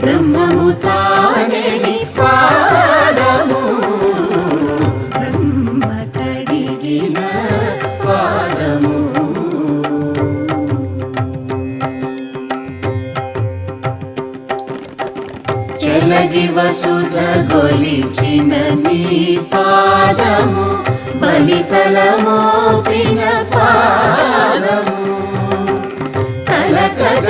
బ్రహ్మము తానే నీ పాదము బ్రహ్మ కడిగిన పాదము చలగి వసుధ గొలిచిన నీ పాదము బలితల మోపిన పాదము తల కద